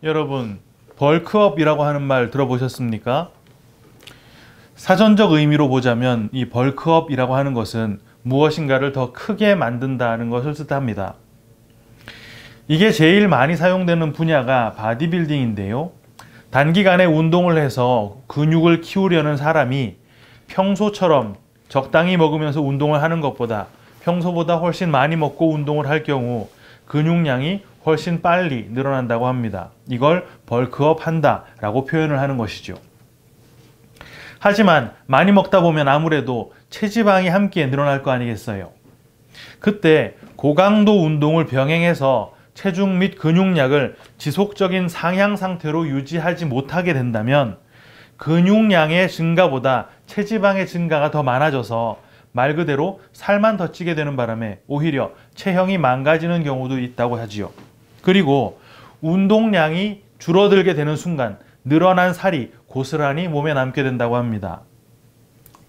여러분, 벌크업이라고 하는 말 들어보셨습니까? 사전적 의미로 보자면 이 벌크업이라고 하는 것은 무엇인가를 더 크게 만든다는 것을 뜻합니다. 이게 제일 많이 사용되는 분야가 바디빌딩인데요. 단기간에 운동을 해서 근육을 키우려는 사람이 평소처럼 적당히 먹으면서 운동을 하는 것보다 평소보다 훨씬 많이 먹고 운동을 할 경우 근육량이 훨씬 빨리 늘어난다고 합니다. 이걸 벌크업 한다 라고 표현을 하는 것이죠. 하지만 많이 먹다 보면 아무래도 체지방이 함께 늘어날 거 아니겠어요. 그때 고강도 운동을 병행해서 체중 및 근육량을 지속적인 상향 상태로 유지하지 못하게 된다면 근육량의 증가보다 체지방의 증가가 더 많아져서 말 그대로 살만 더 찌게 되는 바람에 오히려 체형이 망가지는 경우도 있다고 하지요. 그리고 운동량이 줄어들게 되는 순간 늘어난 살이 고스란히 몸에 남게 된다고 합니다.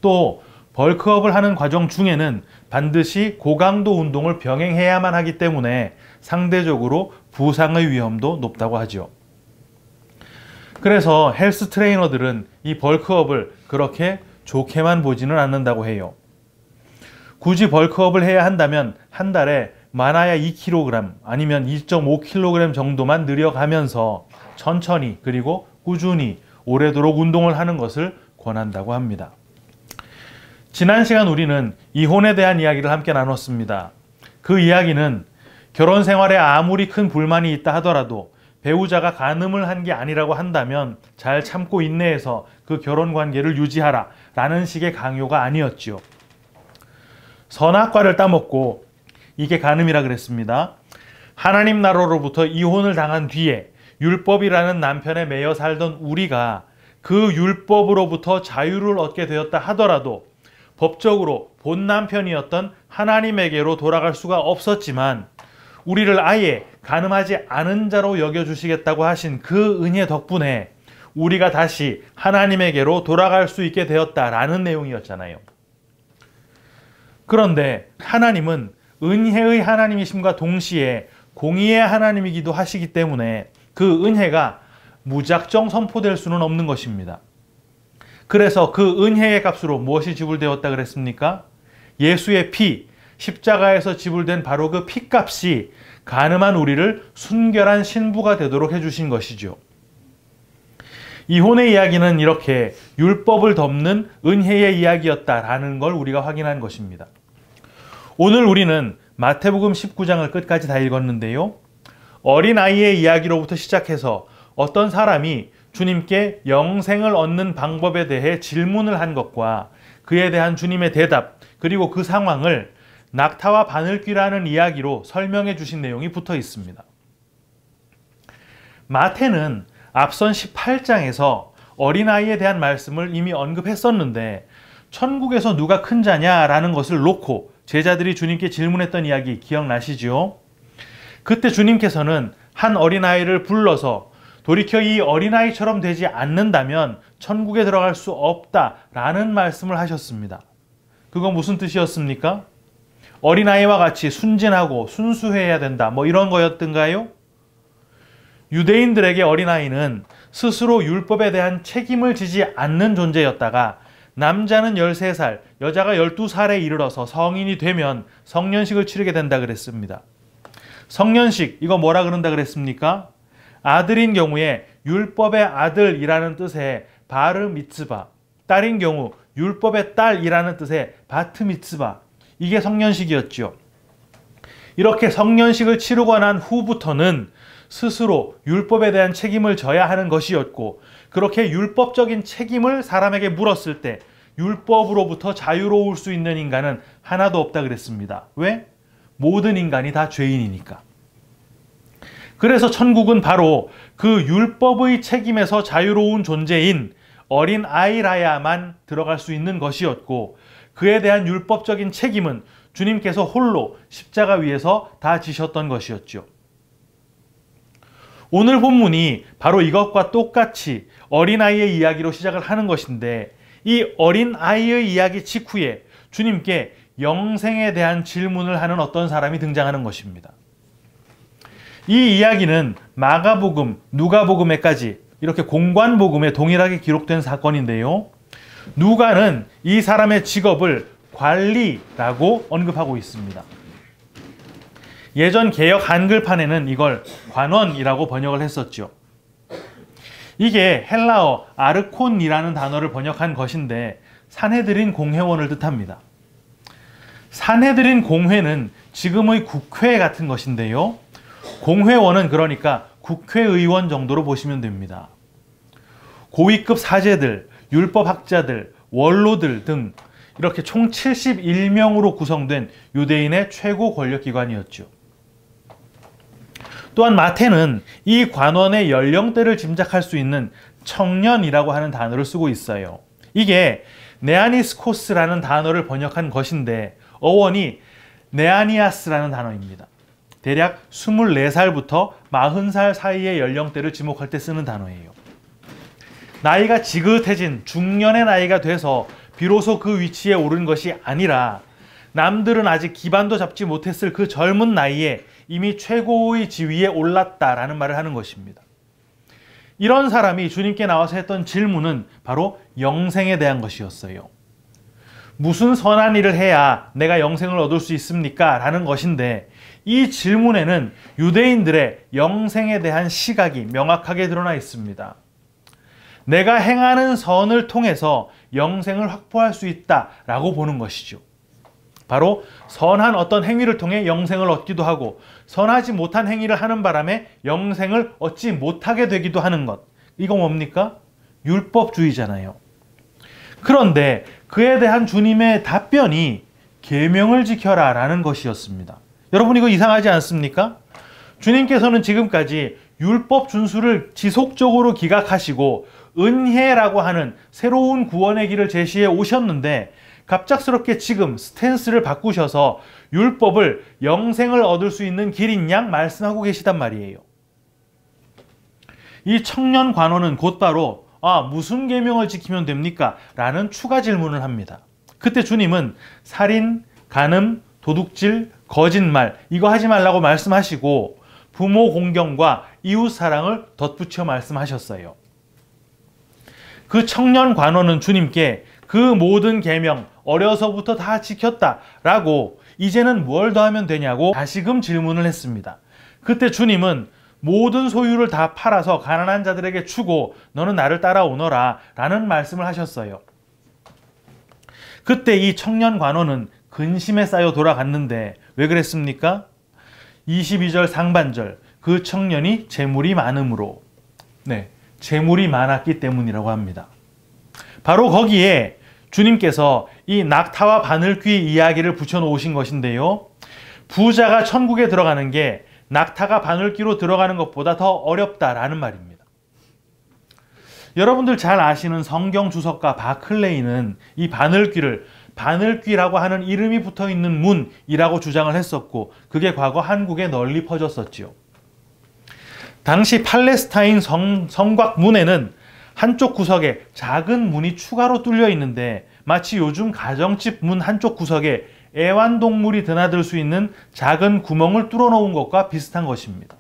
또 벌크업을 하는 과정 중에는 반드시 고강도 운동을 병행해야만 하기 때문에 상대적으로 부상의 위험도 높다고 하죠. 그래서 헬스 트레이너들은 이 벌크업을 그렇게 좋게만 보지는 않는다고 해요. 굳이 벌크업을 해야 한다면 한 달에 많아야 2kg 아니면 2.5kg 정도만 늘려가면서 천천히 그리고 꾸준히 오래도록 운동을 하는 것을 권한다고 합니다. 지난 시간 우리는 이혼에 대한 이야기를 함께 나눴습니다. 그 이야기는 결혼 생활에 아무리 큰 불만이 있다 하더라도 배우자가 간음을 한 게 아니라고 한다면 잘 참고 인내해서 그 결혼 관계를 유지하라 라는 식의 강요가 아니었지요. 선악과를 따먹고 이게 간음이라 그랬습니다. 하나님 나라로부터 이혼을 당한 뒤에 율법이라는 남편에 매여 살던 우리가 그 율법으로부터 자유를 얻게 되었다 하더라도 법적으로 본 남편이었던 하나님에게로 돌아갈 수가 없었지만 우리를 아예 간음하지 않은 자로 여겨주시겠다고 하신 그 은혜 덕분에 우리가 다시 하나님에게로 돌아갈 수 있게 되었다라는 내용이었잖아요. 그런데 하나님은 은혜의 하나님이심과 동시에 공의의 하나님이기도 하시기 때문에 그 은혜가 무작정 선포될 수는 없는 것입니다. 그래서 그 은혜의 값으로 무엇이 지불되었다 그랬습니까? 예수의 피, 십자가에서 지불된 바로 그 피값이 간음한 우리를 순결한 신부가 되도록 해주신 것이죠. 이혼의 이야기는 이렇게 율법을 덮는 은혜의 이야기였다라는 걸 우리가 확인한 것입니다. 오늘 우리는 마태복음 19장을 끝까지 다 읽었는데요. 어린아이의 이야기로부터 시작해서 어떤 사람이 주님께 영생을 얻는 방법에 대해 질문을 한 것과 그에 대한 주님의 대답, 그리고 그 상황을 낙타와 바늘귀라는 이야기로 설명해 주신 내용이 붙어 있습니다. 마태는 앞선 18장에서 어린아이에 대한 말씀을 이미 언급했었는데 천국에서 누가 큰 자냐라는 것을 놓고 제자들이 주님께 질문했던 이야기 기억나시죠? 그때 주님께서는 한 어린아이를 불러서 돌이켜 이 어린아이처럼 되지 않는다면 천국에 들어갈 수 없다라는 말씀을 하셨습니다. 그건 무슨 뜻이었습니까? 어린아이와 같이 순진하고 순수해야 된다 뭐 이런 거였던가요? 유대인들에게 어린아이는 스스로 율법에 대한 책임을 지지 않는 존재였다가 남자는 13살, 여자가 12살에 이르러서 성인이 되면 성년식을 치르게 된다 그랬습니다. 성년식, 이거 뭐라 그런다 그랬습니까? 아들인 경우에 율법의 아들이라는 뜻의 바르 미츠바, 딸인 경우 율법의 딸이라는 뜻의 바트 미츠바, 이게 성년식이었죠. 이렇게 성년식을 치르고 난 후부터는 스스로 율법에 대한 책임을 져야 하는 것이었고, 그렇게 율법적인 책임을 사람에게 물었을 때 율법으로부터 자유로울 수 있는 인간은 하나도 없다 그랬습니다. 왜? 모든 인간이 다 죄인이니까. 그래서 천국은 바로 그 율법의 책임에서 자유로운 존재인 어린아이라야만 들어갈 수 있는 것이었고, 그에 대한 율법적인 책임은 주님께서 홀로 십자가 위에서 다 지셨던 것이었죠. 오늘 본문이 바로 이것과 똑같이 어린아이의 이야기로 시작을 하는 것인데, 이 어린아이의 이야기 직후에 주님께 영생에 대한 질문을 하는 어떤 사람이 등장하는 것입니다. 이 이야기는 마가복음, 누가복음에까지 이렇게 공관복음에 동일하게 기록된 사건인데요. 누가는 이 사람의 직업을 관리라고 언급하고 있습니다. 예전 개역 한글판에는 이걸 관원이라고 번역을 했었죠. 이게 헬라어 아르콘이라는 단어를 번역한 것인데 산헤드린 공회원을 뜻합니다. 산헤드린 공회는 지금의 국회 같은 것인데요. 공회원은 그러니까 국회의원 정도로 보시면 됩니다. 고위급 사제들, 율법학자들, 원로들 등 이렇게 총 71명으로 구성된 유대인의 최고 권력기관이었죠. 또한 마태는 이 관원의 연령대를 짐작할 수 있는 청년이라고 하는 단어를 쓰고 있어요. 이게 네아니스코스라는 단어를 번역한 것인데 어원이 네아니아스라는 단어입니다. 대략 24살부터 40살 사이의 연령대를 지목할 때 쓰는 단어예요. 나이가 지긋해진 중년의 나이가 돼서 비로소 그 위치에 오른 것이 아니라 남들은 아직 기반도 잡지 못했을 그 젊은 나이에 이미 최고의 지위에 올랐다라는 말을 하는 것입니다. 이런 사람이 주님께 나와서 했던 질문은 바로 영생에 대한 것이었어요. 무슨 선한 일을 해야 내가 영생을 얻을 수 있습니까? 라는 것인데 이 질문에는 유대인들의 영생에 대한 시각이 명확하게 드러나 있습니다. 내가 행하는 선을 통해서 영생을 확보할 수 있다라고 보는 것이죠. 바로 선한 어떤 행위를 통해 영생을 얻기도 하고 선하지 못한 행위를 하는 바람에 영생을 얻지 못하게 되기도 하는 것. 이거 뭡니까? 율법주의잖아요. 그런데 그에 대한 주님의 답변이 계명을 지켜라 라는 것이었습니다. 여러분 이거 이상하지 않습니까? 주님께서는 지금까지 율법 준수를 지속적으로 기각하시고 은혜라고 하는 새로운 구원의 길을 제시해 오셨는데 갑작스럽게 지금 스탠스를 바꾸셔서 율법을 영생을 얻을 수 있는 길인 양 말씀하고 계시단 말이에요. 이 청년 관원은 곧바로 무슨 계명을 지키면 됩니까? 라는 추가 질문을 합니다. 그때 주님은 살인, 간음, 도둑질, 거짓말 이거 하지 말라고 말씀하시고 부모 공경과 이웃 사랑을 덧붙여 말씀하셨어요. 그 청년 관원은 주님께 그 모든 계명 어려서부터 다 지켰다라고 이제는 뭘 더 하면 되냐고 다시금 질문을 했습니다. 그때 주님은 모든 소유를 다 팔아서 가난한 자들에게 주고 너는 나를 따라오너라 라는 말씀을 하셨어요. 그때 이 청년 관원은 근심에 쌓여 돌아갔는데 왜 그랬습니까? 22절 상반절 그 청년이 재물이 많음으로 재물이 많았기 때문이라고 합니다. 바로 거기에 주님께서 이 낙타와 바늘귀 이야기를 붙여놓으신 것인데요. 부자가 천국에 들어가는 게 낙타가 바늘귀로 들어가는 것보다 더 어렵다라는 말입니다. 여러분들 잘 아시는 성경 주석가 바클레이는 이 바늘귀를 바늘귀라고 하는 이름이 붙어있는 문이라고 주장을 했었고 그게 과거 한국에 널리 퍼졌었지요. 당시 팔레스타인 성곽문에는 한쪽 구석에 작은 문이 추가로 뚫려 있는데 마치 요즘 가정집 문 한쪽 구석에 애완동물이 드나들 수 있는 작은 구멍을 뚫어 놓은 것과 비슷한 것입니다.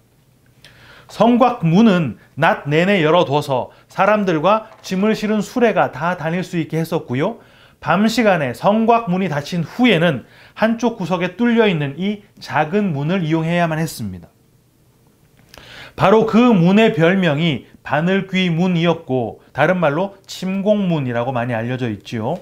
성곽문은 낮 내내 열어둬서 사람들과 짐을 실은 수레가 다 다닐 수 있게 했었고요. 밤 시간에 성곽문이 닫힌 후에는 한쪽 구석에 뚫려 있는 이 작은 문을 이용해야만 했습니다. 바로 그 문의 별명이 바늘귀 문이었고 다른 말로 침공문이라고 많이 알려져 있지요.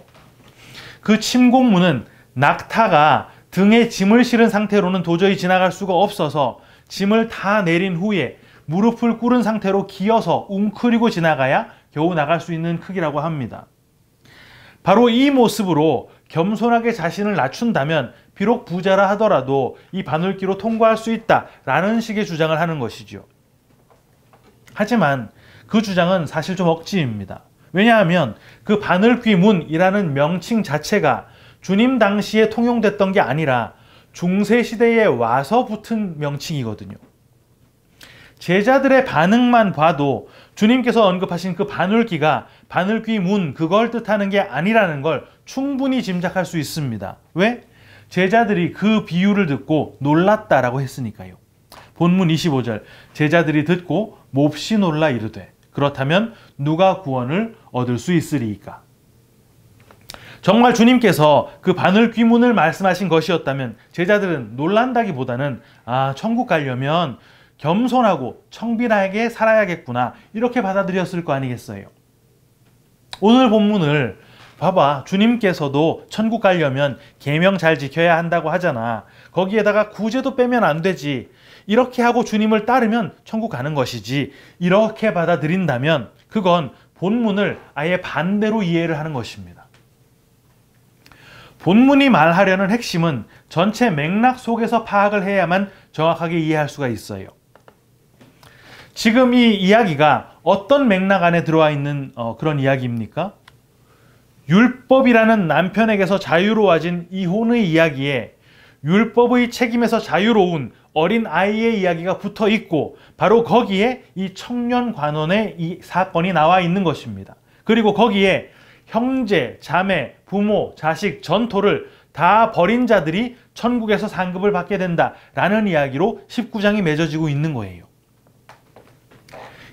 그 침공문은 낙타가 등에 짐을 실은 상태로는 도저히 지나갈 수가 없어서 짐을 다 내린 후에 무릎을 꿇은 상태로 기어서 웅크리고 지나가야 겨우 나갈 수 있는 크기라고 합니다. 바로 이 모습으로 겸손하게 자신을 낮춘다면 비록 부자라 하더라도 이 바늘귀로 통과할 수 있다라는 식의 주장을 하는 것이죠. 하지만 그 주장은 사실 좀 억지입니다. 왜냐하면 그 바늘귀 문이라는 명칭 자체가 주님 당시에 통용됐던 게 아니라 중세시대에 와서 붙은 명칭이거든요. 제자들의 반응만 봐도 주님께서 언급하신 그 바늘귀가 바늘귀 문 그걸 뜻하는 게 아니라는 걸 충분히 짐작할 수 있습니다. 왜? 제자들이 그 비유를 듣고 놀랐다라고 했으니까요. 본문 25절 제자들이 듣고 몹시 놀라 이르되 그렇다면 누가 구원을 얻을 수 있으리이까? 정말 주님께서 그 바늘 귀문을 말씀하신 것이었다면 제자들은 놀란다기보다는 천국 가려면 겸손하고 청빈하게 살아야겠구나 이렇게 받아들였을 거 아니겠어요. 오늘 본문을 봐봐. 주님께서도 천국 가려면 계명 잘 지켜야 한다고 하잖아. 거기에다가 구제도 빼면 안 되지. 이렇게 하고 주님을 따르면 천국 가는 것이지. 이렇게 받아들인다면 그건 본문을 아예 반대로 이해를 하는 것입니다. 본문이 말하려는 핵심은 전체 맥락 속에서 파악을 해야만 정확하게 이해할 수가 있어요. 지금 이 이야기가 어떤 맥락 안에 들어와 있는 그런 이야기입니까? 율법이라는 남편에게서 자유로워진 이혼의 이야기에 율법의 책임에서 자유로운 어린 아이의 이야기가 붙어 있고 바로 거기에 이 청년 관원의 이 사건이 나와 있는 것입니다. 그리고 거기에 형제, 자매, 부모, 자식, 전토를 다 버린 자들이 천국에서 상급을 받게 된다라는 이야기로 19장이 맺어지고 있는 거예요.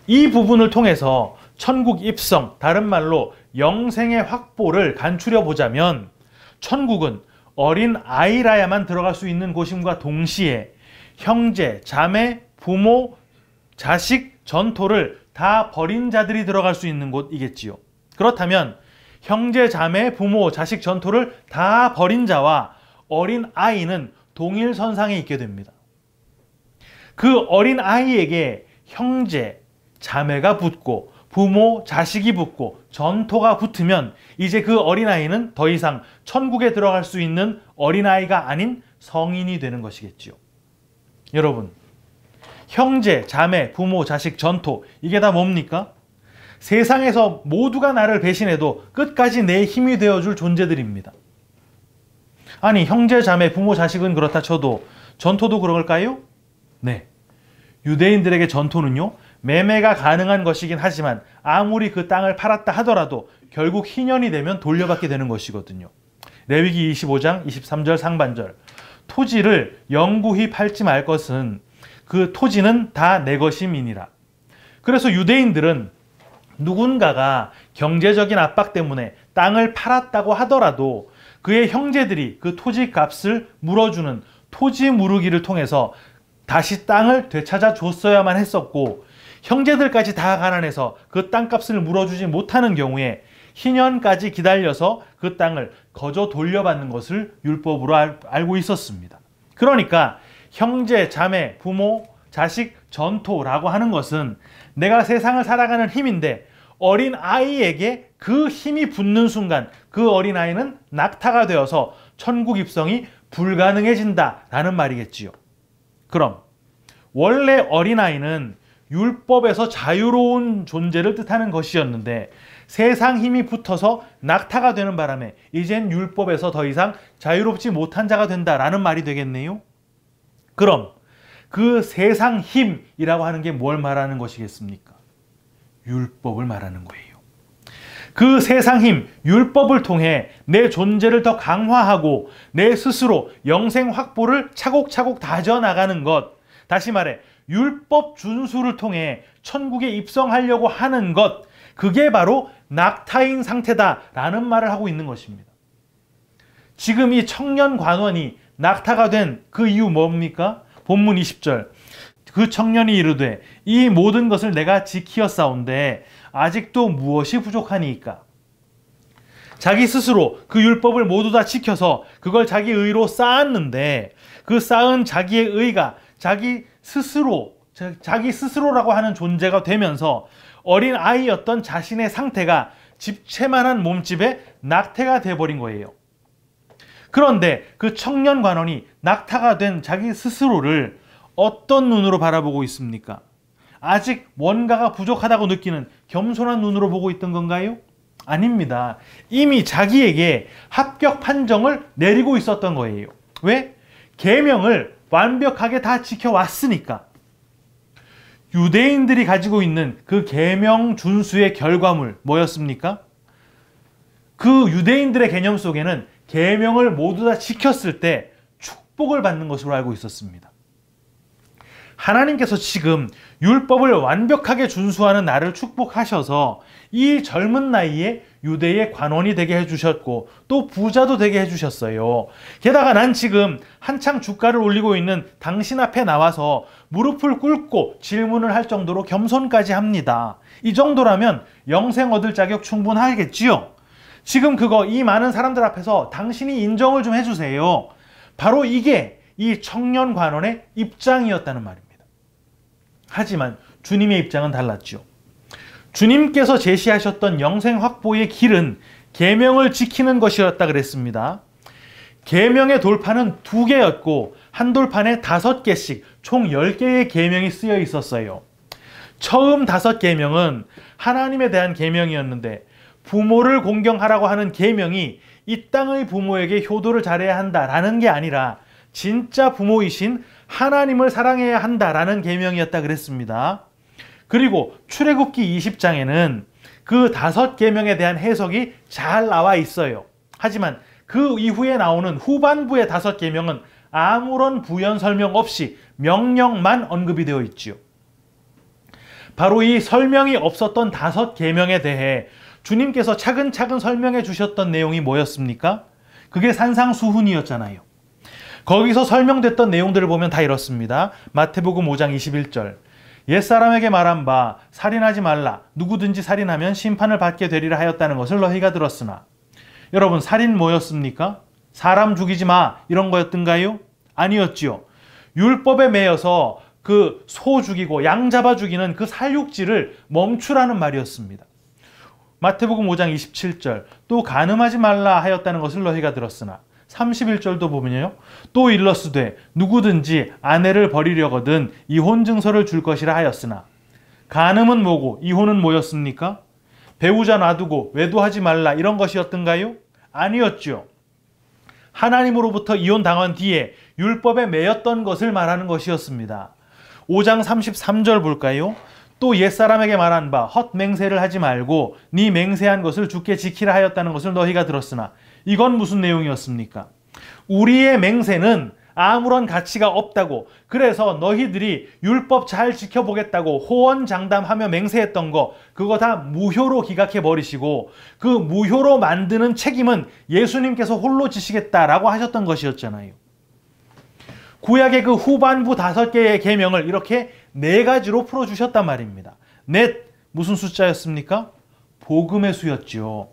이 부분을 통해서 천국 입성, 다른 말로 영생의 확보를 간추려 보자면 천국은 어린 아이라야만 들어갈 수 있는 곳임과 동시에 형제, 자매, 부모, 자식, 전토를 다 버린 자들이 들어갈 수 있는 곳이겠지요. 그렇다면 형제, 자매, 부모, 자식, 전토를 다 버린 자와 어린 아이는 동일 선상에 있게 됩니다. 그 어린 아이에게 형제, 자매가 붙고 부모, 자식이 붙고 전토가 붙으면 이제 그 어린아이는 더 이상 천국에 들어갈 수 있는 어린아이가 아닌 성인이 되는 것이겠지요. 여러분, 형제, 자매, 부모, 자식, 전토 이게 다 뭡니까? 세상에서 모두가 나를 배신해도 끝까지 내 힘이 되어줄 존재들입니다. 아니, 형제, 자매, 부모, 자식은 그렇다 쳐도 전토도 그럴까요? 네. 유대인들에게 전토는요, 매매가 가능한 것이긴 하지만 아무리 그 땅을 팔았다 하더라도 결국 희년이 되면 돌려받게 되는 것이거든요. 레위기 25장 23절 상반절 토지를 영구히 팔지 말 것은 그 토지는 다 내 것임이니라. 그래서 유대인들은 누군가가 경제적인 압박 때문에 땅을 팔았다고 하더라도 그의 형제들이 그 토지 값을 물어주는 토지 무르기를 통해서 다시 땅을 되찾아 줬어야만 했었고 형제들까지 다 가난해서 그 땅값을 물어주지 못하는 경우에 희년까지 기다려서 그 땅을 거저 돌려받는 것을 율법으로 알고 있었습니다. 그러니까 형제, 자매, 부모, 자식, 전토라고 하는 것은 내가 세상을 살아가는 힘인데 어린 아이에게 그 힘이 붙는 순간 그 어린 아이는 낙타가 되어서 천국 입성이 불가능해진다라는 말이겠지요. 그럼 원래 어린아이는 율법에서 자유로운 존재를 뜻하는 것이었는데 세상 힘이 붙어서 낙타가 되는 바람에 이젠 율법에서 더 이상 자유롭지 못한 자가 된다라는 말이 되겠네요. 그럼 그 세상 힘이라고 하는 게 뭘 말하는 것이겠습니까? 율법을 말하는 거예요. 그 세상 힘, 율법을 통해 내 존재를 더 강화하고 내 스스로 영생 확보를 차곡차곡 다져나가는 것, 다시 말해 율법 준수를 통해 천국에 입성하려고 하는 것, 그게 바로 낙타인 상태다라는 말을 하고 있는 것입니다. 지금 이 청년 관원이 낙타가 된 그 이유 뭡니까? 본문 20절 그 청년이 이르되 이 모든 것을 내가 지키었사온데 아직도 무엇이 부족하니이까? 자기 스스로 그 율법을 모두 다 지켜서 그걸 자기 의로 쌓았는데 그 쌓은 자기의 의가 자기 스스로라고 하는 존재가 되면서 어린 아이였던 자신의 상태가 집채만한 몸집에 낙태가 돼버린 거예요. 그런데 그 청년 관원이 낙타가 된 자기 스스로를 어떤 눈으로 바라보고 있습니까? 아직 뭔가가 부족하다고 느끼는 겸손한 눈으로 보고 있던 건가요? 아닙니다. 이미 자기에게 합격 판정을 내리고 있었던 거예요. 왜? 계명을 완벽하게 다 지켜왔으니까. 유대인들이 가지고 있는 그 계명 준수의 결과물 뭐였습니까? 그 유대인들의 개념 속에는 계명을 모두 다 지켰을 때 축복을 받는 것으로 알고 있었습니다. 하나님께서 지금 율법을 완벽하게 준수하는 나를 축복하셔서 이 젊은 나이에 유대의 관원이 되게 해주셨고 또 부자도 되게 해주셨어요. 게다가 난 지금 한창 주가를 올리고 있는 당신 앞에 나와서 무릎을 꿇고 질문을 할 정도로 겸손까지 합니다. 이 정도라면 영생 얻을 자격 충분하겠지요. 지금 이 많은 사람들 앞에서 당신이 인정을 좀 해주세요. 바로 이게 이 청년 관원의 입장이었다는 말입니다. 하지만 주님의 입장은 달랐죠. 주님께서 제시하셨던 영생 확보의 길은 계명을 지키는 것이었다 그랬습니다. 계명의 돌판은 2개였고 한 돌판에 5개씩 총 10개의 계명이 쓰여 있었어요. 처음 5계명은 하나님에 대한 계명이었는데 부모를 공경하라고 하는 계명이 이 땅의 부모에게 효도를 잘해야 한다라는 게 아니라 진짜 부모이신 하나님을 사랑해야 한다라는 계명이었다 그랬습니다. 그리고 출애굽기 20장에는 그 5계명에 대한 해석이 잘 나와 있어요. 하지만 그 이후에 나오는 후반부의 5계명은 아무런 부연 설명 없이 명령만 언급이 되어 있지요. 바로 이 설명이 없었던 5계명에 대해 주님께서 차근차근 설명해 주셨던 내용이 뭐였습니까? 그게 산상수훈이었잖아요. 거기서 설명됐던 내용들을 보면 다 이렇습니다. 마태복음 5장 21절. 옛사람에게 말한 바 살인하지 말라. 누구든지 살인하면 심판을 받게 되리라 하였다는 것을 너희가 들었으나. 여러분, 살인 뭐였습니까? 사람 죽이지 마 이런 거였던가요? 아니었지요. 율법에 매여서 그 소 죽이고 양 잡아 죽이는 그 살육질을 멈추라는 말이었습니다. 마태복음 5장 27절. 또 간음하지 말라 하였다는 것을 너희가 들었으나. 31절도 보면요. 또 일러스되 누구든지 아내를 버리려거든 이혼 증서를 줄 것이라 하였으나. 간음은 뭐고 이혼은 뭐였습니까? 배우자 놔두고 외도하지 말라 이런 것이었던가요? 아니었죠. 하나님으로부터 이혼당한 뒤에 율법에 매였던 것을 말하는 것이었습니다. 5장 33절 볼까요? 또 옛사람에게 말한 바 헛맹세를 하지 말고 네 맹세한 것을 주께 지키라 하였다는 것을 너희가 들었으나. 이건 무슨 내용이었습니까? 우리의 맹세는 아무런 가치가 없다고, 그래서 너희들이 율법 잘 지켜보겠다고 호언장담하며 맹세했던 거, 그거 다 무효로 기각해 버리시고 그 무효로 만드는 책임은 예수님께서 홀로 지시겠다라고 하셨던 것이었잖아요. 구약의 그 후반부 5개의 계명을 이렇게 4가지로 풀어주셨단 말입니다. 넷, 무슨 숫자였습니까? 복음의 수였죠.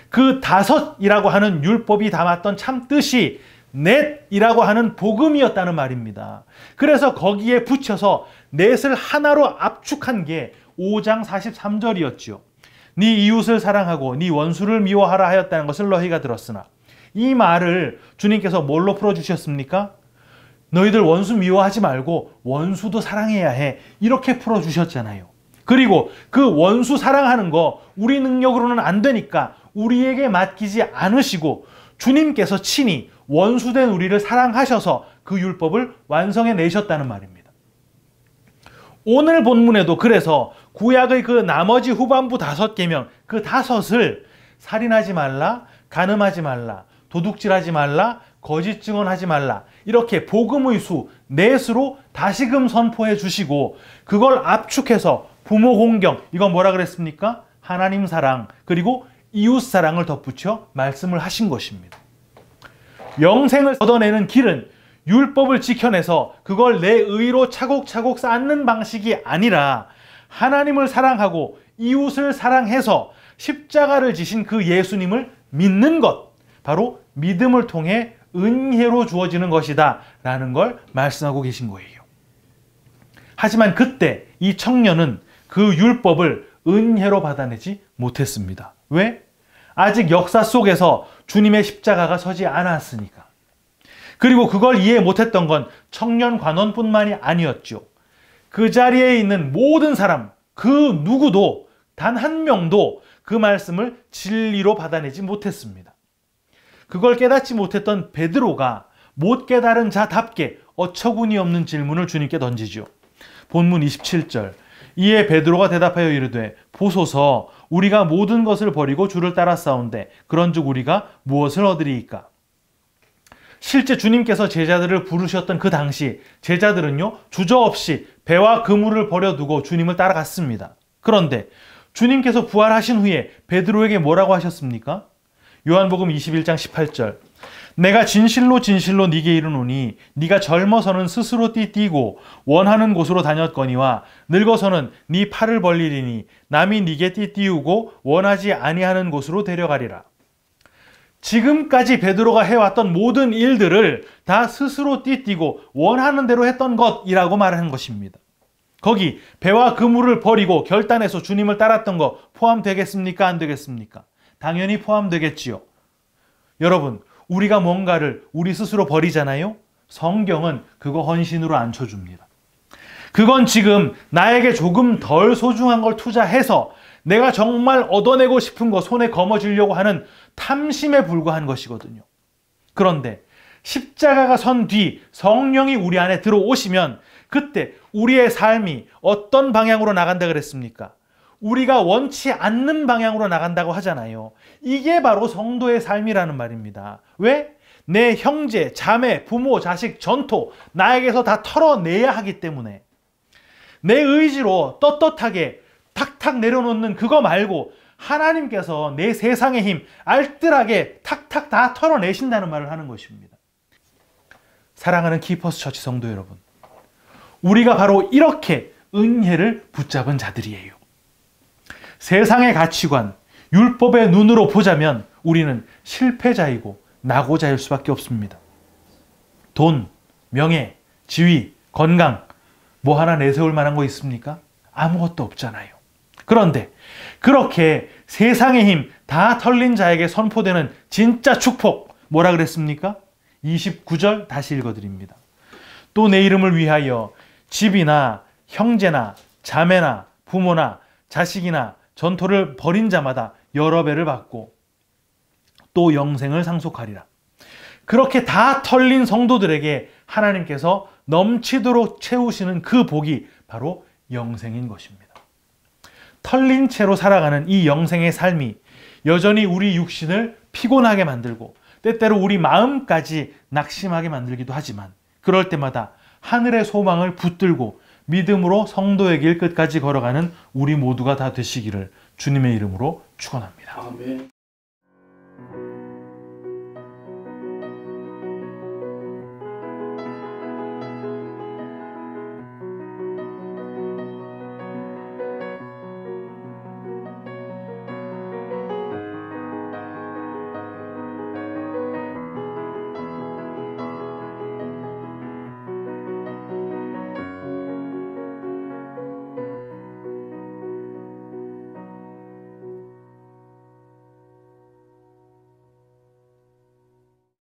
그 5이라고 하는 율법이 담았던 참 뜻이 넷이라고 하는 복음이었다는 말입니다. 그래서 거기에 붙여서 넷을 하나로 압축한 게 5장 43절이었죠. 네 이웃을 사랑하고 네 원수를 미워하라 하였다는 것을 너희가 들었으나. 이 말을 주님께서 뭘로 풀어주셨습니까? 너희들 원수 미워하지 말고 원수도 사랑해야 해. 이렇게 풀어주셨잖아요. 그리고 그 원수 사랑하는 거 우리 능력으로는 안 되니까 우리에게 맡기지 않으시고 주님께서 친히 원수된 우리를 사랑하셔서 그 율법을 완성해 내셨다는 말입니다. 오늘 본문에도 그래서 구약의 그 나머지 후반부 5계명, 그 5을 살인하지 말라, 간음하지 말라, 도둑질하지 말라, 거짓 증언하지 말라, 이렇게 복음의 수 넷으로 다시금 선포해 주시고 그걸 압축해서 부모 공경, 이건 뭐라 그랬습니까? 하나님 사랑, 그리고 이웃 사랑을 덧붙여 말씀을 하신 것입니다. 영생을 얻어내는 길은 율법을 지켜내서 그걸 내 의로 차곡차곡 쌓는 방식이 아니라 하나님을 사랑하고 이웃을 사랑해서 십자가를 지신 그 예수님을 믿는 것, 바로 믿음을 통해 은혜로 주어지는 것이다 라는 걸 말씀하고 계신 거예요. 하지만 그때 이 청년은 그 율법을 은혜로 받아내지 못했습니다. 왜? 아직 역사 속에서 주님의 십자가가 서지 않았으니까. 그리고 그걸 이해 못했던 건 청년 관원뿐만이 아니었죠. 그 자리에 있는 모든 사람, 그 누구도 단 한 명도 그 말씀을 진리로 받아내지 못했습니다. 그걸 깨닫지 못했던 베드로가 못 깨달은 자답게 어처구니 없는 질문을 주님께 던지죠. 본문 27절. 이에 베드로가 대답하여 이르되 보소서 우리가 모든 것을 버리고 주를 따랐사온데 그런즉 우리가 무엇을 얻으리이까? 실제 주님께서 제자들을 부르셨던 그 당시 제자들은요 주저없이 배와 그물을 버려두고 주님을 따라갔습니다. 그런데 주님께서 부활하신 후에 베드로에게 뭐라고 하셨습니까? 요한복음 21장 18절. 내가 진실로 진실로 네게 이르노니 네가 젊어서는 스스로 띠띠고 원하는 곳으로 다녔거니와 늙어서는 네 팔을 벌리리니 남이 네게 띠띠우고 원하지 아니하는 곳으로 데려가리라. 지금까지 베드로가 해왔던 모든 일들을 다 스스로 띠띠고 원하는 대로 했던 것이라고 말하는 것입니다. 거기 배와 그물을 버리고 결단해서 주님을 따랐던 거 포함되겠습니까? 안 되겠습니까? 당연히 포함되겠지요. 여러분, 우리가 뭔가를 우리 스스로 버리잖아요? 성경은 그거 헌신으로 안 쳐줍니다. 그건 지금 나에게 조금 덜 소중한 걸 투자해서 내가 정말 얻어내고 싶은 거 손에 거머쥐려고 하는 탐심에 불과한 것이거든요. 그런데 십자가가 선 뒤 성령이 우리 안에 들어오시면 그때 우리의 삶이 어떤 방향으로 나간다 그랬습니까? 우리가 원치 않는 방향으로 나간다고 하잖아요. 이게 바로 성도의 삶이라는 말입니다. 왜? 내 형제, 자매, 부모, 자식, 전토 나에게서 다 털어내야 하기 때문에 내 의지로 떳떳하게 탁탁 내려놓는 그거 말고 하나님께서 내 세상의 힘 알뜰하게 탁탁 다 털어내신다는 말을 하는 것입니다. 사랑하는 키퍼스 처치 성도 여러분, 우리가 바로 이렇게 은혜를 붙잡은 자들이에요. 세상의 가치관, 율법의 눈으로 보자면 우리는 실패자이고 낙오자일 수밖에 없습니다. 돈, 명예, 지위, 건강 뭐 하나 내세울 만한 거 있습니까? 아무것도 없잖아요. 그런데 그렇게 세상의 힘 다 털린 자에게 선포되는 진짜 축복 뭐라 그랬습니까? 29절 다시 읽어드립니다. 또 내 이름을 위하여 집이나 형제나 자매나 부모나 자식이나 전토를 벌인 자마다 여러 배를 받고 또 영생을 상속하리라. 그렇게 다 털린 성도들에게 하나님께서 넘치도록 채우시는 그 복이 바로 영생인 것입니다. 털린 채로 살아가는 이 영생의 삶이 여전히 우리 육신을 피곤하게 만들고 때때로 우리 마음까지 낙심하게 만들기도 하지만 그럴 때마다 하늘의 소망을 붙들고 믿음으로 성도의 길 끝까지 걸어가는 우리 모두가 다 되시기를 주님의 이름으로 축원합니다. 아멘.